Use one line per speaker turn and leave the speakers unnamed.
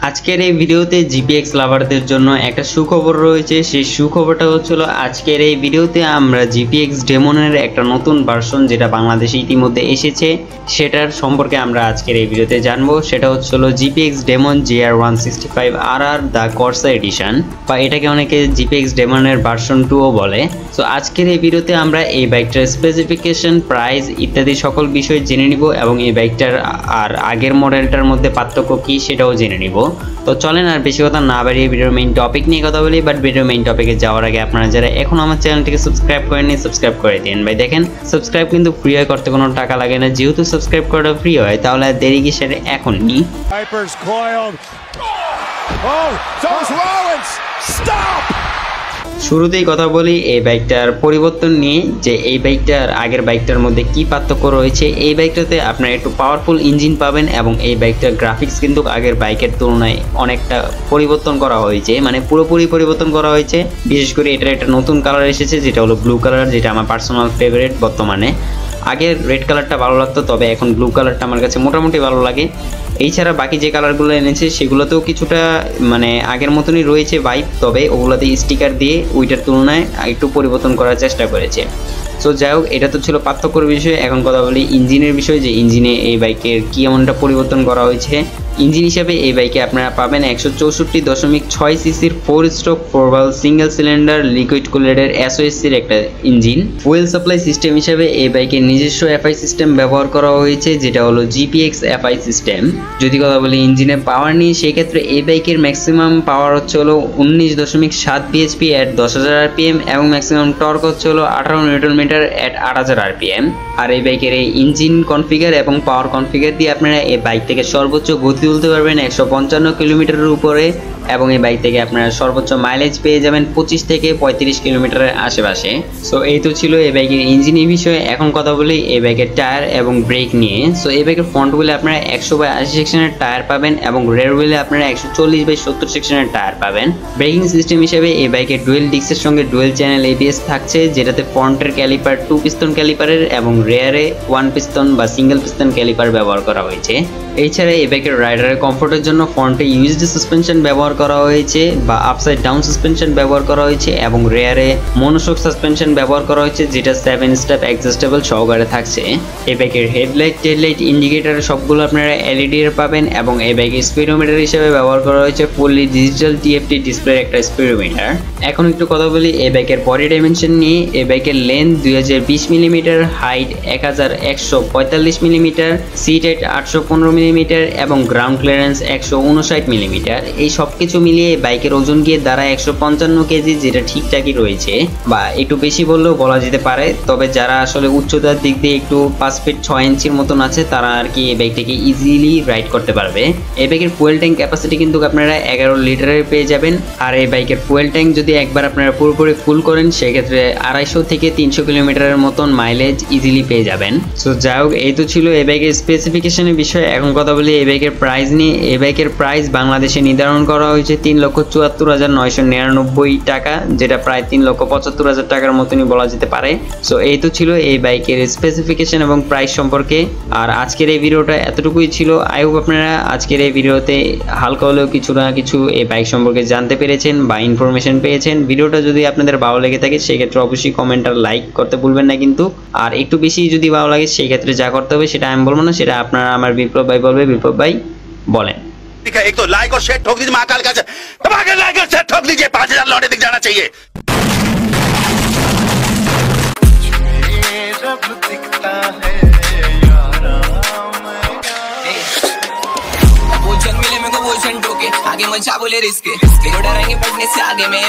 আজকের এই ভিডিওতে জিপিএক্স লাভারদের জন্য একটা সুখবর রয়েছে। সেই সুখবরটা হচ্ছিল আজকের এই ভিডিওতে আমরা জিপিএক্স ডেমনের একটা নতুন ভার্সন যেটা বাংলাদেশে ইতিমধ্যে এসেছে সেটার সম্পর্কে আমরা আজকের এই ভিডিওতে জানবো। সেটা হচ্ছিল GPX Demon GR165RR the Corsa edition, বা এটাকে অনেকে জিপিএক্স ডেমনের ভার্সন 2ও বলে। তো আজকের এই ভিডিওতে আমরা এই বাইকটার স্পেসিফিকেশন, প্রাইস ইত্যাদি সকল বিষয় জেনে নিব এবং এই বাইকটার আর আগের মডেলটার মধ্যে পার্থক্য কি সেটাও জেনে নিব। তো চলেন আর বেশি কথা না বাড়িয়ে ভিডিওর মেইন টপিক নিয়ে কথা বলি। বাট ভিডিওর মেইন টপিকে যাওয়ার আগে আপনারা যারা এখন আমার চ্যানেলটিকে সাবস্ক্রাইব করেননি সাবস্ক্রাইব করে দিন ভাই। দেখেন সাবস্ক্রাইব কিন্তু ফ্রি হয়, করতে কোনো টাকা লাগে না। যেহেতু সাবস্ক্রাইব করাটা ফ্রি হয় তাহলে আর দেরি কি সেটা এখনই। শুরুতেই কথা বলি এই বাইকটার পরিবর্তন নিয়ে, যে এই বাইকটার আগের বাইকটার মধ্যে কি পার্থক্য রয়েছে। এই বাইকটাতে আপনারা একটু পাওয়ারফুল ইঞ্জিন পাবেন এবং এই বাইকটার গ্রাফিক্স কিন্তু আগের বাইকের তুলনায় অনেকটা পরিবর্তন করা হয়েছে, মানে পুরোপুরি পরিবর্তন করা হয়েছে। বিশেষ করে এটার একটা নতুন কালার এসেছে যেটা হলো ব্লু কালার, যেটা আমার পার্সোনাল ফেভারিট বর্তমানে। আগের রেড কালারটা ভালো লাগতো, তবে এখন ব্লু কালারটা আমার কাছে মোটামুটি ভালো লাগে। এছাড়া বাকি যে কালারগুলো এনেছে সেগুলোতেও কিছুটা মানে আগের মতনই রয়েছে ভাইব, তবে ওগুলোতে স্টিকার দিয়ে ওইটার তুলনায় একটু পরিবর্তন করার চেষ্টা করেছে। সো যাই হোক, এটা তো ছিল পার্থক্যর বিষয়। এখন কথা বলি ইঞ্জিনের বিষয়, যে ইঞ্জিনে এই বাইকের কি এমনটা পরিবর্তন করা হয়েছে। ইঞ্জিন হিসাবে এই বাইকে আপনারা পাবেন 164.6 সিসির 4 stroke 4 valve single cylinder liquid কুলেটের SOSCর একটা ইঞ্জিন। ফুয়েল সাপ্লাই সিস্টেম হিসাবে এই বাইকের নিজস্ব FI সিস্টেম ব্যবহার করা হয়েছে, যেটা হলো GPX FI সিস্টেম। যদি কথা বলি ইঞ্জিনের পাওয়ার নিয়ে, সেই ক্ষেত্রে এই বাইকের ম্যাক্সিমাম পাওয়ার হচ্ছে হলো 19.7 bhp at 10,000 rpm এবং ম্যাক্সিমাম টর্ক হচ্ছে হলো 18 নিউটন মিটার at 8,000 rpm। আর এই বাইকের এই ইঞ্জিন কনফিগার এবং পাওয়ার কনফিগার দিয়ে আপনারা এই বাইক থেকে সর্বোচ্চ গতি তুলতে পারবেন 155 কিলোমিটারের উপরে, এবং এই বাইক থেকে আপনারা সর্বোচ্চ মাইলেজ পেয়ে যাবেন 25 থেকে 35 কিলোমিটারের আশেপাশে। সো এই তো ছিল এই বাইকের ইঞ্জিনের বিষয়ে। এখন কথা বলি এই বাইকের টায়ার এবং ব্রেক নিয়ে। সো এই বাইকের ফ্রন্ট হুইলে আপনারা 100/80 সেকশনের টায়ার পাবেন এবং রেয়ার হুইলে আপনারা 140/70 সেকশনের টায়ার পাবেন। ব্রেকিং সিস্টেম হিসেবে এই বাইকের ডুয়েল ডিস্কের সঙ্গে ডুয়েল চ্যানেল ABS থাকছে, যেটাতে ফ্রন্টের ক্যালিপার 2 পিস্টন ক্যালিপারের এবং রেয়ারে 1 পিস্টন বা সিঙ্গেল পিস্টন ক্যালিপার ব্যবহার করা হয়েছে। এছাড়া এই বাইকের রাইডারের কমফোর্টের জন্য ফ্রন্টে USD সাসপেনশন ব্যবহার করা হয়েছে বা আপসাইড ডাউন সাসপেনশন ব্যবহার করা হয়েছে এবং রেয়ারে মনোশক সাসপেনশন ব্যবহার করা হয়েছে, যেটা 7 স্টেপ অ্যাডজাস্টেবল সহকারে থাকছে। এই বাইকের হেডলাইট টেডলাইট ইন্ডিকেটর সবগুলো আপনারা LED এর পাবেন এবং এই বাইকের স্পিডোমিটার হিসেবে ব্যবহার করা হয়েছে ফুললি ডিজিটাল TFT ডিসপ্লের একটা স্পিডোমিটার। এখন একটু কথা বলি এই বাইকের বডি ডাইমেনশন নিয়ে। এই বাইকের length 2020 millimetre, height 1145 millimetre, seat height 815 millimetre এবং গ্রাউন্ড ক্লিয়ারেন্স 159 মিলিমিটার। এই সব কিছু মিলিয়ে বাইকের ওজন গিয়ে দাঁড়ায় 155 কেজি, যেটা ঠিকঠাকই রয়েছে বা একটু বেশি বললেও বলা যেতে পারে। তবে যারা আসলে উচ্চতার দিক দিয়ে একটু 5 ফিট 6 ইঞ্চির মতন আছে তারা আর কি এই বাইকটাকে ইজিলি রাইড করতে পারবে। এই বাইকের ফুয়েল ট্যাঙ্ক ক্যাপাসিটি কিন্তু আপনারা 11 লিটারের পেয়ে যাবেন। আর এই বাইকের ফুয়েল ট্যাঙ্ক যদি একবার আপনারা পুরোপুরি ফুল করেন সেক্ষেত্রে 250 থেকে 300 কিলোমিটারের মতন মাইলেজ ইজিলি পেয়ে যাবেন। সো যাই হোক, এই তো ছিল এই বাইকের স্পেসিফিকেশনের বিষয়। এখন কথা বলি এই বাইকের প্রাইস নিয়ে। এই বাইকের প্রাইস বাংলাদেশে নির্ধারণ করা হয়েছে 3,74,999 টাকা, যেটা প্রায় 3,75,000 টাকার মতনই বলা যেতে পারে। সো এই তো ছিল এই বাইকের স্পেসিফিকেশন এবং প্রাইস সম্পর্কে। আর আজকের এই ভিডিওটা এতটুকুই ছিল। আই হোপ আপনারা আজকের এই ভিডিওতে হালকা হলেও কিছু না কিছু এই বাইক সম্পর্কে জানতে পেরেছেন বা ইনফরমেশন পেয়েছেন। ভিডিওটা যদি আপনাদের ভালো লেগে থাকে সেক্ষেত্রে অবশ্যই কমেন্ট আর লাইক করতে ভুলবেন না কিন্তু। আর একটু বেশি যদি ভালো লাগে সেই ক্ষেত্রে যা করতে হবে সেটা আমি বলবো না, সেটা আপনারা আমার বিপ্লব ভাই বলবে। বিপ্লব ভাই বলেন।
एक तो लाइक और शेयर ठोक दीजिए, महाकाल का धमाके लाइक और शेयर ठोक दीजिए, 5,000 लौटे दिख जाना चाहिए। आगे मचा बोले रिस्क डरेंगे पढ़ने से आगे में